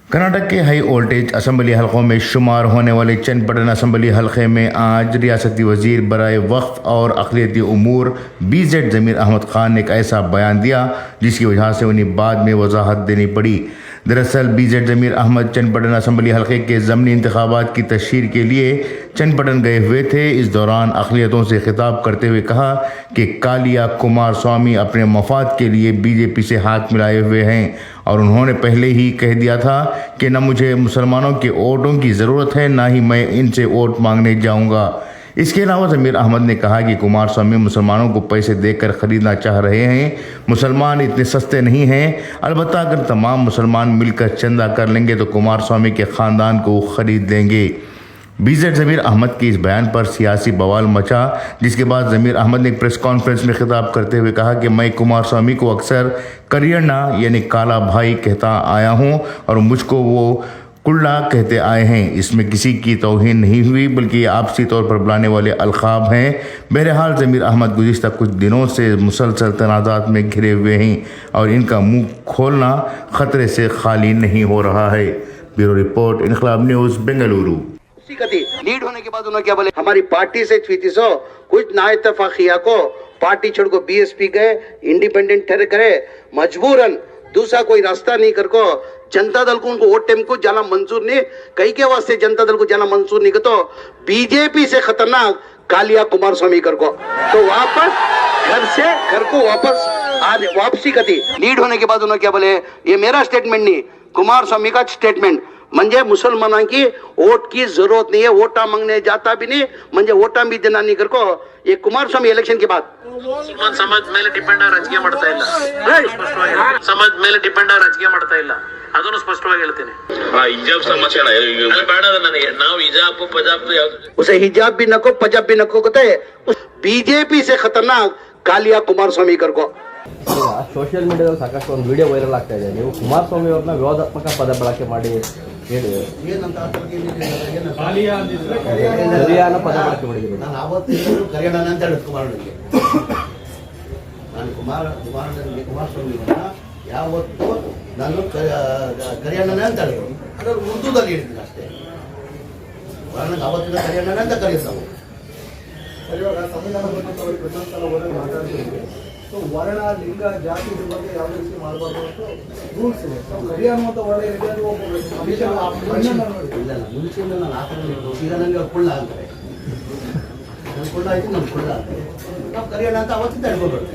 कर्नाटक के high voltage assembly हलकों में शुमार होने वाले चन्नपटन असम्बली हलके में आज रियासती वजीर बराए वक्फ और अक़लियती उमूर BZ ज़मीर अहमद ख़ान ने एक ऐसा बयान दिया जिसकी वजह से उन्हें बाद में वजाहत देनी पड़ी। दरअसल BZ ज़मीर अहमद चन्नपटन असम्बली हलके के ज़मनी इंतखाबात की तशहीर के लिए चन्नपटन गए हुए थे। इस दौरान अक़लियतों से खिताब करते हुए कहा कि कालिया कुमार स्वामी अपने मफाद के लिए BJP से हाथ मिलाए हुए हैं और उन्होंने पहले ही कह दिया था कि न मुझे मुसलमानों के वोटों की ज़रूरत है, ना ही मैं इनसे वोट मांगने जाऊंगा। इसके अलावा ज़मीर अहमद ने कहा कि कुमार स्वामी मुसलमानों को पैसे देकर ख़रीदना चाह रहे हैं। मुसलमान इतने सस्ते नहीं हैं। अलबत्ता अगर तमाम मुसलमान मिलकर चंदा कर लेंगे तो कुमार स्वामी के ख़ानदान को ख़रीद लेंगे। BZ ज़मीर अहमद के इस बयान पर सियासी बवाल मचा, जिसके बाद ज़मीर अहमद ने एक प्रेस कॉन्फ्रेंस में खिताब करते हुए कहा कि मैं कुमार स्वामी को अक्सर करियन्ना यानी काला भाई कहता आया हूं और मुझको वो कुल्ला कहते आए हैं। इसमें किसी की तौहीन नहीं हुई बल्कि ये आपसी तौर पर बुलाने वाले अलक़ाब हैं। बहरहाल ज़मीर अहमद गुज़िश्ता कुछ दिनों से मुसलसल तनाज़ात में घिरे हुए हैं और इनका मुँह खोलना ख़तरे से खाली नहीं हो रहा है। Bureau report, Inquilab news, Bengaluru. लीड होने के बाद उन्होंने क्या बोले, हमारी पार्टी से कुछ ना इत्तफाकिया को पार्टी छोड़ को BSP गए, इंडिपेंडेंट ठहरे करे, मजबूरन दूसरा कोई रास्ता नहीं कर को जनता दल को उनको वोट टाइम को जाना मंजूर नहीं, कई के वास्ते जनता दल को जाना मंजूर नहीं तो BJP से खतरनाक कालिया कुमार स्वामी कर को तो वापस घर से घर को वापस आज वापसी कती। लीड होने के बाद उन्होंने क्या बोले, ये मेरा स्टेटमेंट नहीं, कुमार स्वामी का स्टेटमेंट, म्हणजे मुसलमानों की वोट की जरूरत नहीं है, वोटा मांगने जाता भी नहीं, म्हणजे वोटा भी देना नहीं कर को ये कुमार स्वामी इलेक्शन के बाद समाज ಮೇಲೆ ಡಿಪೆಂಡ್ ರಾಜಕೀಯ ಮಾಡ್ತಾ ಇಲ್ಲ, ಸ್ಪಷ್ಟವಾಗಿ ಸಮಾಜ ಮೇಲೆ ಡಿಪೆಂಡ್ ರಾಜಕೀಯ ಮಾಡ್ತಾ ಇಲ್ಲ, ಅದನ್ನು ಸ್ಪಷ್ಟವಾಗಿ ಹೇಳ್ತೀನಿ। ಹಿಜಾಬ್ ಸಮಸ್ಯೆ ಬೇಡ ನನಗೆ, ನಾವು ಹಿಜಾಬ್ ಪಜಾಬ್ उसे हिजाब भी नको पंजाब भी नको कहते BJP से खतरनाक कालिया कुमार स्वामी कर को। ಸೋಷಿಯಲ್ ಮೀಡಿಯಾದಲ್ಲಿ ಸಾಕಷ್ಟು ಒಂದು ವಿಡಿಯೋ ವೈರಲ್ ಆಗ್ತಾ ಇದೆ, ನೀವು ಕುಮಾರಸ್ವಾಮಿ ಅವ್ರನ್ನ ವಿವಾದಾತ್ಮಕ ಪದ ಬಳಕೆ ಮಾಡಿ ಸರಿಯಾದ ಪದ ಬಳಕೆ ಮಾಡಿದ್ದೀರಿ। ನಾನು ಆವತ್ತಿನ ಕರಿಯಣ್ಣ ಅಂತ ಹೇಳಿದ್ ಕುಮಾರನಿಗೆ, ನಾನು ಕುಮಾರಸ್ವಾಮಿಯನ್ನ ಯಾವತ್ತು ನಾನು ಕರಿಯಣ್ಣನೇ ಅಂತ ಹೇಳಿದ್ರು, ಅದರ ಉರ್ದುದಲ್ಲಿ ಹೇಳಿದ್ದೀನಿ ಅಷ್ಟೇ, ನನಗೆ ಆವತ್ತಿನ ಕರಿಯಣ್ಣನೇ ಅಂತ ಕರೆಯುತ್ತವು। ಸಂವಿಧಾನ ಬಗ್ಗೆ ಪ್ರಶಂಸಲ ಮಾತಾಡ್ತಿದ್ವಿ, ವರ್ಣ ಲಿಂಗ ಜಾತಿ ಇದ್ರ ಬಗ್ಗೆ ಯಾವುದೇ ರೀತಿ ಮಾಡಬಾರ್ದು ಅಂತ ರೂಲ್ಸ್ ಇದೆ। ಕರಿ ಅನ್ನುವಂಥ ವರ್ಣ ಇದೆ, ಅದು ಇಲ್ಲ ಮುಂಚೆಯಿಂದ ನಾನು ಆತನಿಗೆ ಈಗ ನನಗೆ ಕುಳ್ಳ ಅಂತಾರೆ, ನನ್ನ ಕುಳ್ಳ ಆಯ್ತು, ನನ್ನ ಕುಳ್ಳ ಅಂತಾರೆ, ನಾವು ಕರಿಯೋಣ ಅಂತ ಅವತ್ತಿಂದ ಹೇಳ್ಕೊಬೇಕು।